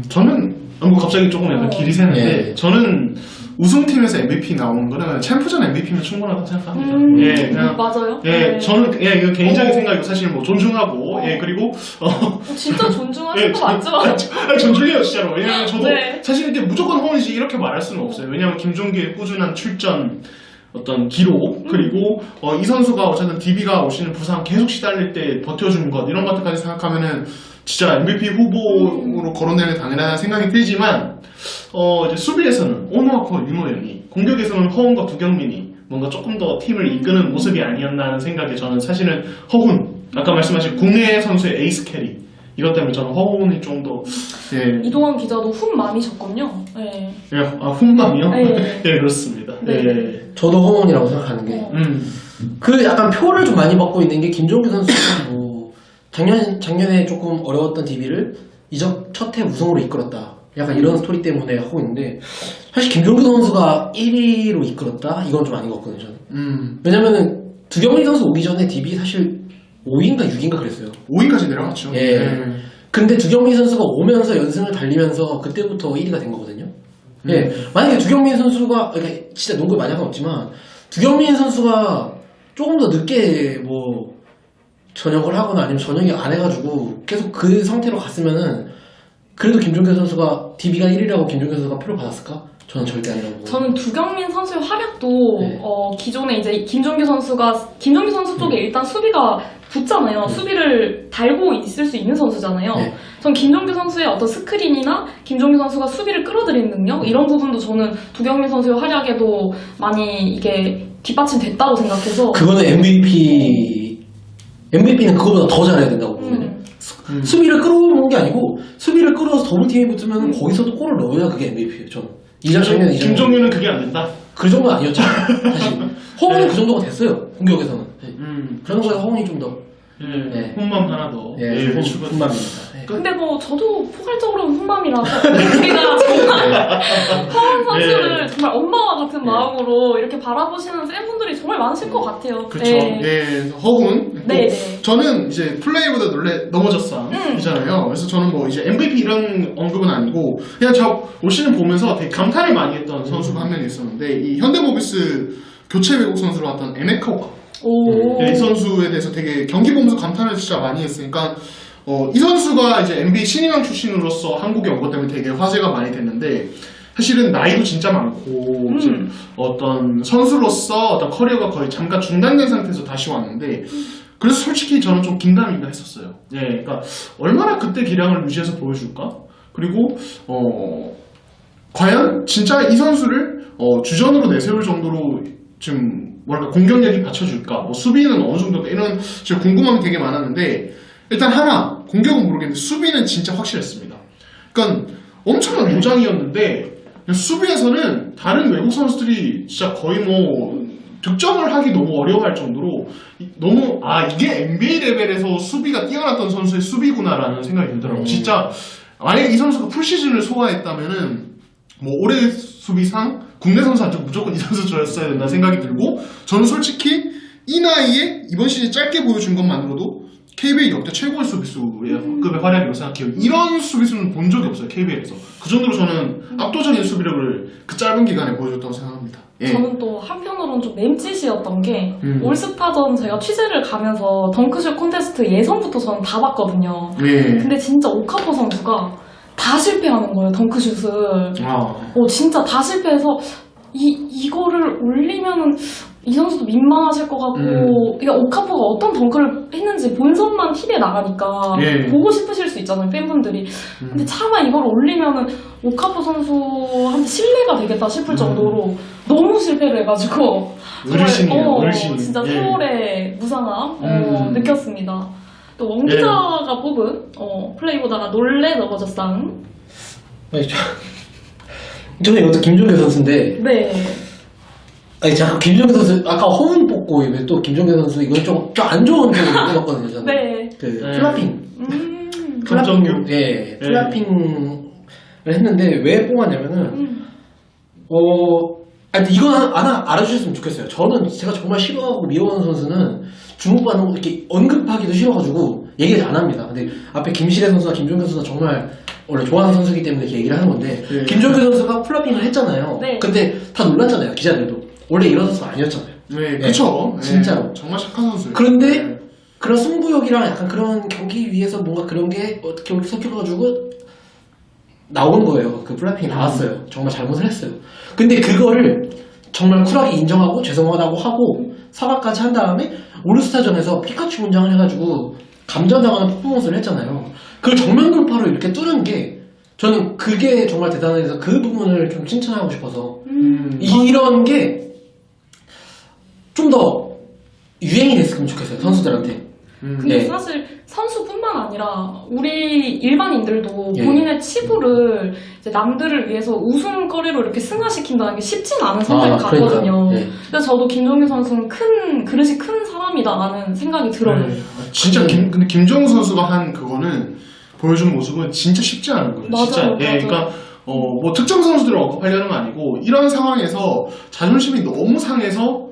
저는 뭐 갑자기 조금 약간 길이 새는데 예. 저는 우승팀에서 MVP 나오는 거는 챔프전 MVP면 충분하다고 생각합니다. 예, 그냥 맞아요. 예, 네. 저는 이거 개인적인 생각이고 사실 뭐 존중하고 예 그리고 진짜 존중하는 거 맞죠? 존중해요 진짜로. 왜냐면 저도 네. 사실 이게 무조건 허훈이지 이렇게 말할 수는 없어요. 왜냐면 김종규의 꾸준한 출전 어떤 기록 그리고 이 선수가 어쨌든 DB가 오시는 부상 계속 시달릴 때 버텨주는 것 이런 것들까지 생각하면은 진짜 MVP 후보로 거론되는 당연한 생각이 들지만 이제 수비에서는 오노아코와 윤호영이 공격에서는 허훈과 두경민이 뭔가 조금 더 팀을 이끄는 모습이 아니었나 하는 생각에 저는 사실은 허훈 아까 말씀하신 국내 선수의 에이스 캐리 이것 때문에 저는 허훈이 좀 더 이동환 기자도 훈맘이셨군요. 네. 훈맘이요? 네. 예 그렇습니다. 네. 예. 저도 허훈이라고 생각하는 게 그 약간 표를 좀 많이 받고 있는 게 김종규 선수가 뭐 작년에 조금 어려웠던 DB를 이적 첫 해 우승으로 이끌었다. 약간 이런 스토리 때문에 하고 있는데 사실 김종규 선수가 1위로 이끌었다? 이건 좀 아닌 것 같거든요. 저는. 왜냐면은 두경민 선수 오기 전에 DB 사실 5위인가 6위인가 그랬어요. 5위까지 내려갔죠. 예. 근데 두경민 선수가 오면서 연승을 달리면서 그때부터 1위가 된 거거든요. 예. 만약에 두경민 선수가, 그러니까 진짜 농구에 많이 상관없지만, 두경민 선수가 조금 더 늦게 뭐, 전역을 하거나 아니면 전역이 안 해가지고 계속 그 상태로 갔으면은, 그래도 김종규 선수가, DB가 1위라고 김종규 선수가 표를 받았을까? 저는 절대 아니라고. 저는 두경민 선수의 활약도 네. 기존에 이제 김종규 선수 쪽에 일단 수비가 붙잖아요. 수비를 달고 있을 수 있는 선수잖아요. 네. 전 김종규 선수의 어떤 스크린이나 김종규 선수가 수비를 끌어들이는 능력 이런 부분도 저는 두경민 선수의 활약에도 많이 이게 뒷받침됐다고 생각해서 그거는 MVP는 그거보다 더 잘해야 된다고 보거든요. 수비를 끌어오는 게 아니고 수비를 끌어서 더블팀에 붙으면 거기서도 골을 넣어야 그게 MVP예요. 저는. 김종규는 그게 안 된다? 그 정도는 아니었죠. 사실. 허훈은 그 정도가 됐어요. 공격에서는. 그런 거에서 허훈이 좀 더. 네. 훈맘 하나 더. 훈맘입니다. 근데 뭐 저도 포괄적으로는 훈맘이라서 제가 정말 허훈 선수를 정말 엄마와 같은 마음으로 이렇게 바라보시는 팬분들이 정말 많으실 것 같아요. 그렇죠. 예, 허훈. 네. 저는 이제 플레이보다 넘어졌상이잖아요. 그래서 저는 뭐 이제 MVP 이런 언급은 아니고 그냥 저 올 시즌 보면서 되게 감탄을 많이 했던 선수가 한 명 있었는데 이 현대모비스 교체 외국 선수로 왔던 에메카와 이 선수에 대해서 되게 경기 보면서 감탄을 진짜 많이 했으니까 이 선수가 이제 NBA 신인왕 출신으로서 한국에 온 것 때문에 되게 화제가 많이 됐는데 사실은 나이도 진짜 많고 이제 어떤 선수로서 어떤 커리어가 거의 잠깐 중단된 상태에서 다시 왔는데 그래서 솔직히 저는 좀 긴가민가 했었어요. 예, 그러니까 얼마나 그때 기량을 유지해서 보여줄까? 그리고 과연 진짜 이 선수를 주전으로 내세울 정도로 지금 뭐랄까 공격력이 받쳐줄까? 뭐 수비는 어느 정도일까? 이런 지금 궁금함이 되게 많았는데 일단 하나 공격은 모르겠는데 수비는 진짜 확실했습니다. 그러니까 엄청난 무장이었는데 수비에서는 다른 외국 선수들이 진짜 거의 뭐 득점을 하기 너무 어려워할 정도로 너무 이게 NBA 레벨에서 수비가 뛰어났던 선수의 수비구나라는 생각이 들더라고요. 진짜 만약에 이 선수가 풀시즌을 소화했다면은 뭐 올해 수비상 국내 선수한테 무조건 이 선수 줬어야 된다 생각이 들고 저는 솔직히 이 나이에 이번 시즌 짧게 보여준 것만으로도 KBL 역대 최고의 수비수급의 활약이라고 생각해요. 이런 수비수는 본 적이 없어요, KBL에서. 그 정도로 저는 압도적인 수비력을 그 짧은 기간에 보여줬다고 생각합니다. 예. 저는 또 한편으로는 좀 맴짓이었던 게 올스타전 제가 취재를 가면서 덩크슛 콘테스트 예선부터 저는 다 봤거든요. 예. 근데 진짜 오카포 선수가 다 실패하는 거예요, 덩크슛을. 진짜 다 실패해서 이거를 올리면은 이 선수도 민망하실 것 같고, 그러니까 오카포가 어떤 덩크를 했는지 본선만 TV에 나가니까 예. 보고 싶으실 수 있잖아요, 팬분들이. 근데 차마 이걸 올리면은 오카포 선수한테 신뢰가 되겠다 싶을 정도로 너무 실패를 해가지고 어르신이에요, 어르신. 진짜 예. 세월의 무상함 느꼈습니다. 또 원 기자가 뽑은 플레이 보다가 놀래 넘어졌상. 아니, 저는 이것도 김종규 선수인데 네. 아니 잠깐 김종규 선수 아까 허운 뽑고 왜 또 김종규 선수 이건 좀 안 좋은 쪽으로 뽑았거든요 저는. 네. 그 네. 플라핑. 김종규? 예, 플라핑을 했는데 왜 뽑았냐면은 아니 이건 하나 알아주셨으면 좋겠어요. 저는 제가 정말 싫어하고 미워하는 선수는 주목받는 거 이렇게 언급하기도 싫어가지고 얘기를 안 합니다. 근데 앞에 김시래 선수나 김종규 선수가 정말 원래 좋아하는 선수이기 때문에 이렇게 얘기를 하는 건데 네. 김종규 선수가 플라핑을 했잖아요. 네. 근데 다 놀랐잖아요, 기자들도. 원래 이런 선수가 아니었잖아요. 네, 그쵸. 진짜로. 정말 착한 선수예요. 그런데 네. 그런 승부욕이랑 약간 그런 경기 위해서 뭔가 그런 게 어떻게 이렇게 섞여가지고 나온 거예요. 그 플라핑이 나왔어요. 정말 잘못을 했어요. 근데 그거를 정말 쿨하게 인정하고 죄송하다고 하고 사과까지 한 다음에 올스타전에서 피카츄 문장을 해가지고 감전당하는 퍼포먼스를 했잖아요. 그걸 정면 돌파로 이렇게 뚫은 게 저는 그게 정말 대단해서 그 부분을 좀 칭찬하고 싶어서 이런 게 좀 더 유행이 됐으면 좋겠어요, 선수들한테. 근데 예. 사실 선수뿐만 아니라 우리 일반인들도 예. 본인의 치부를 이제 남들을 위해서 웃음거리로 이렇게 승화시킨다는 게 쉽진 않은 생각이 같거든요. 그러니까. 예. 그래서 저도 김종규 선수는 그릇이 큰 사람이다라는 생각이 들어요. 진짜 근데 김정우 선수가 한 그거는 보여준 모습은 진짜 쉽지 않은 거예요. 맞아요, 진짜. 맞아요. 예, 그러니까 뭐 특정 선수들을 언급하려는 건 아니고 이런 상황에서 자존심이 너무 상해서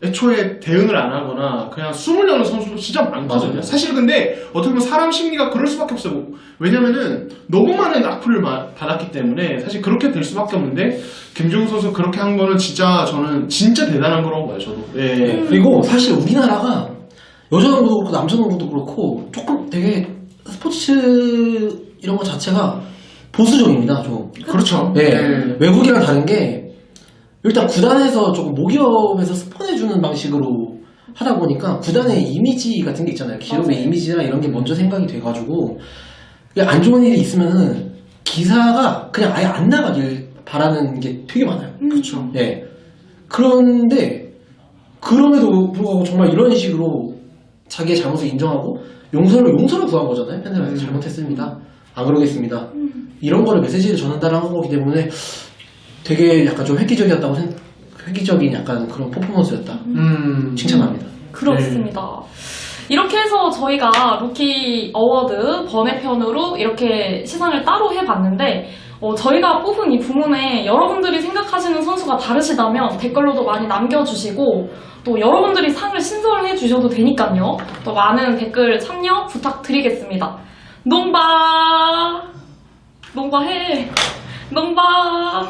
애초에 대응을 안 하거나 그냥 숨을 여는 선수도 진짜 많거든요. 맞아요. 사실 근데 어떻게 보면 사람 심리가 그럴 수밖에 없어요. 왜냐면은 너무 많은 악플을 받았기 때문에 사실 그렇게 될 수밖에 없는데 김종우 선수 그렇게 한 거는 진짜 저는 진짜 대단한 거라고 봐요. 저도. 예. 그리고 사실 우리나라가 여자농구도 그렇고 남자농구도 그렇고 조금 되게 스포츠 이런 거 자체가 보수적입니다. 좀. 그렇죠. 네. 예. 외국이랑 다른 게 일단 구단에서 조금 모기업에서 스폰해주는 방식으로 하다 보니까 구단의 이미지 같은 게 있잖아요. 기업의 맞아요. 이미지나 이런 게 먼저 생각이 돼가지고 안 좋은 일이 있으면은 기사가 그냥 아예 안 나가길 바라는 게 되게 많아요. 그렇죠. 예. 그런데 그럼에도 불구하고 정말 이런 식으로 자기의 잘못을 인정하고 용서를 구한 거잖아요. 팬들한테 잘못했습니다. 안 그러겠습니다. 이런 거를 메시지를 전한다는 거기 때문에 되게 약간 좀 획기적인 약간 그런 퍼포먼스였다. 칭찬합니다. 그렇습니다. 이렇게 해서 저희가 루키 어워드 번외편으로 이렇게 시상을 따로 해봤는데 저희가 뽑은 이 부문에 여러분들이 생각하시는 선수가 다르시다면 댓글로도 많이 남겨주시고 또 여러분들이 상을 신설해 주셔도 되니까요. 또 많은 댓글 참여 부탁드리겠습니다. 농바해 농바